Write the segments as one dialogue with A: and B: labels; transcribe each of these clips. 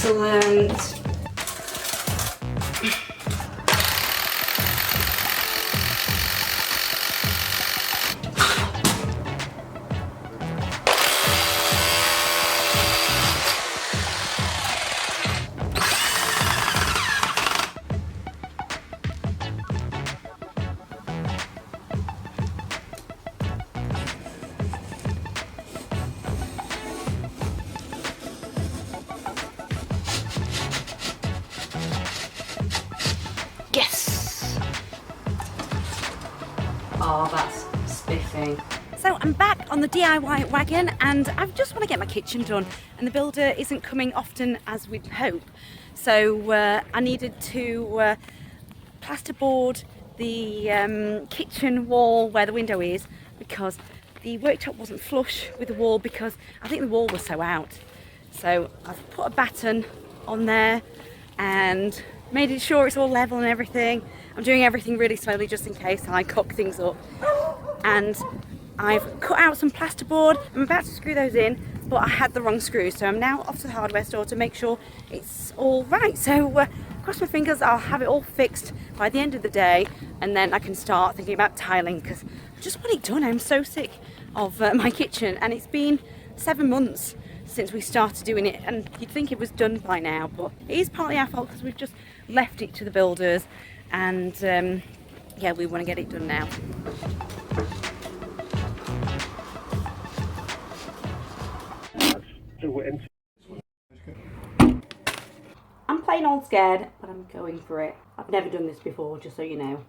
A: Excellent. Yes! Oh, that's spiffing. So I'm back on the DIY wagon and I just want to get my kitchen done, and the builder isn't coming often as we'd hope. So I needed to plasterboard the kitchen wall where the window is, because the worktop wasn't flush with the wall, because I think the wall was so out. So I've put a batten on there and made it sure it's all level and everything. I'm doing everything really slowly just in case I cock things up. And I've cut out some plasterboard. I'm about to screw those in, but I had the wrong screws, so I'm now off to the hardware store to make sure it's all right. So cross my fingers, I'll have it all fixed by the end of the day, and then I can start thinking about tiling, because I just want it done. I'm so sick of my kitchen, and it's been 7 months since we started doing it, and you'd think it was done by now, but it is partly our fault because we've just left it to the builders, and yeah, we want to get it done now. I'm plain old scared, but I'm going for it. I've never done this before, just so you know.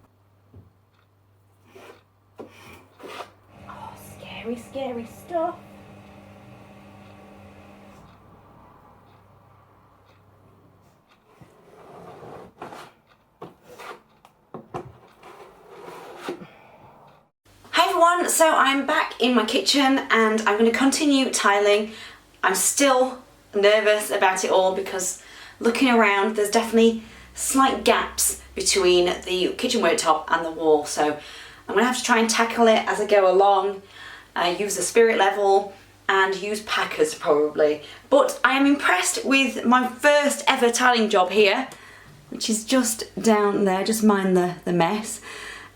A: Oh, scary, scary stuff. Hi everyone, so I'm back in my kitchen and I'm going to continue tiling. I'm still nervous about it all because looking around there's definitely slight gaps between the kitchen worktop and the wall, so I'm going to have to try and tackle it as I go along, use the spirit level and use packers probably. But I am impressed with my first ever tiling job here, which is just down there, just mind the mess.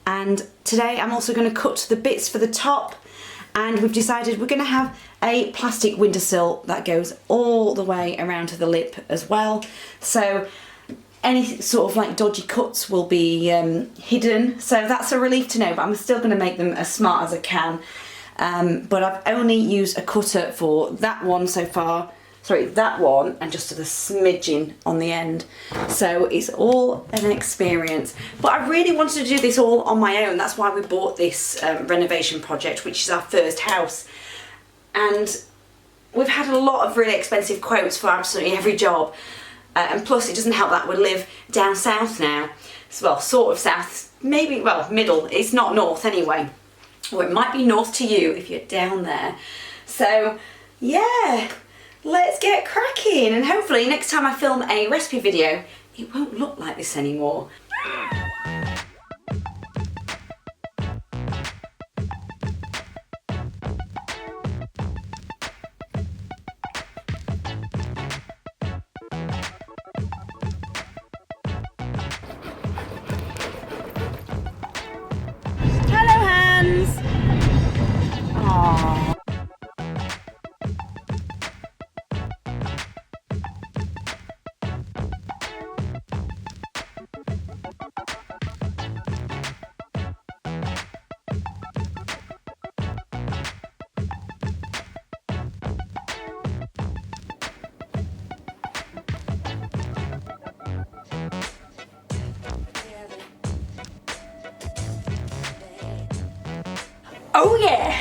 A: And today I'm also going to cut the bits for the top, and we've decided we're going to have a plastic windowsill that goes all the way around to the lip as well. So any sort of like dodgy cuts will be hidden. So that's a relief to know, but I'm still going to make them as smart as I can. But I've only used a cutter for that one so far. Sorry, that one, and just a smidgen on the end. So it's all an experience. But I really wanted to do this all on my own. That's why we bought this renovation project, which is our first house. And we've had a lot of really expensive quotes for absolutely every job. And plus it doesn't help that we live down south now. So, well, sort of south, maybe, well, middle. It's not north anyway. Or it might be north to you if you're down there. So, yeah. Let's get cracking, and hopefully next time I film a recipe video it won't look like this anymore. Hello, hands! Aww. Oh yeah!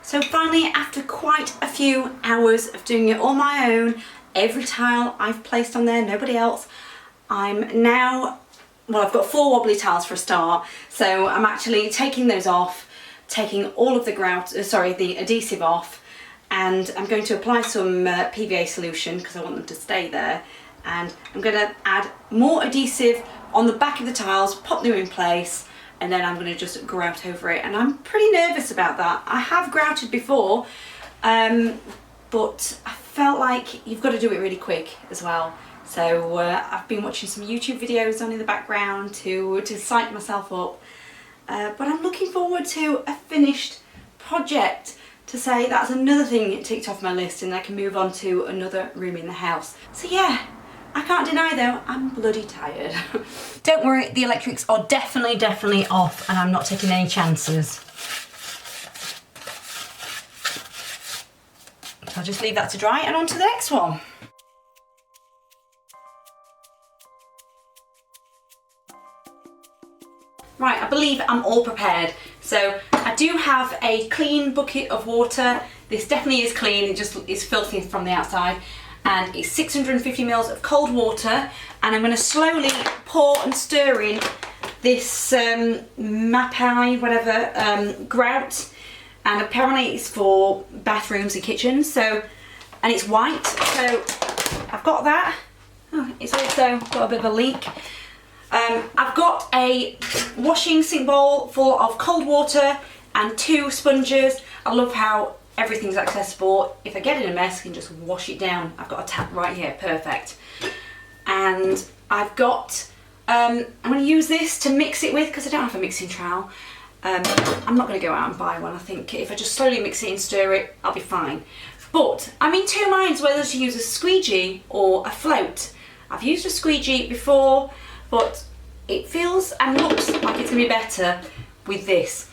A: So finally, after quite a few hours of doing it on my own, every tile I've placed on there, nobody else, I'm now, well, I've got 4 wobbly tiles for a start, so I'm actually taking those off, taking all of the the adhesive off, and I'm going to apply some PVA solution because I want them to stay there, and I'm going to add more adhesive on the back of the tiles, pop them in place, and then I'm going to just grout over it. And I'm pretty nervous about that. I have grouted before, but I felt like you've got to do it really quick as well. So I've been watching some YouTube videos on in the background to psych myself up. But I'm looking forward to a finished project, to say that's another thing ticked off my list, and I can move on to another room in the house. So yeah, I can't deny though, I'm bloody tired. Don't worry, the electrics are definitely off, and I'm not taking any chances. So I'll just leave that to dry and on to the next one. Right, I believe I'm all prepared. So I do have a clean bucket of water. This definitely is clean, it just is filthy from the outside. And it's 650 mils of cold water. And I'm gonna slowly pour and stir in this mapai, whatever, grout. And apparently it's for bathrooms and kitchens. So, and it's white, so I've got that. Oh, it's also got a bit of a leak. I've got a washing sink bowl full of cold water and 2 sponges. I love how everything's accessible. If I get in a mess, I can just wash it down. I've got a tap right here, perfect. And I've got, I'm going to use this to mix it with, because I don't have a mixing trowel. I'm not going to go out and buy one. I think if I just slowly mix it and stir it, I'll be fine. But I'm in 2 minds whether to use a squeegee or a float. I've used a squeegee before, but it feels and looks like it's going to be better with this.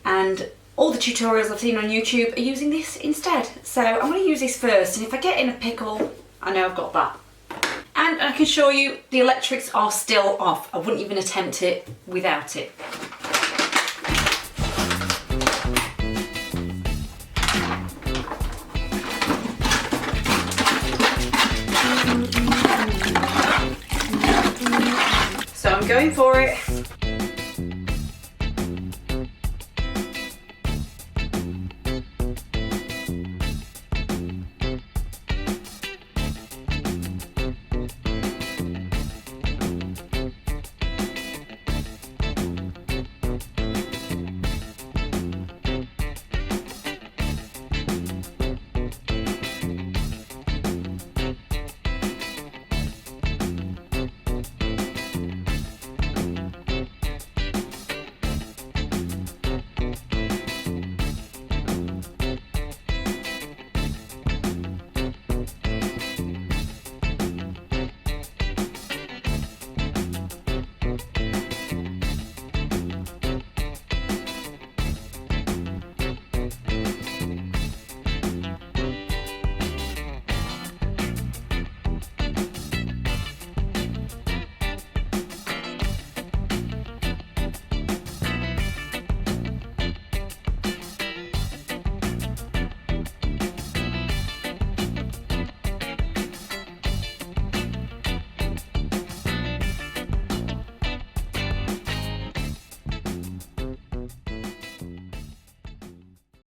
A: And all the tutorials I've seen on YouTube are using this instead. So I'm going to use this first, and if I get in a pickle, I know I've got that. And I can assure you, the electrics are still off. I wouldn't even attempt it without it. So I'm going for it.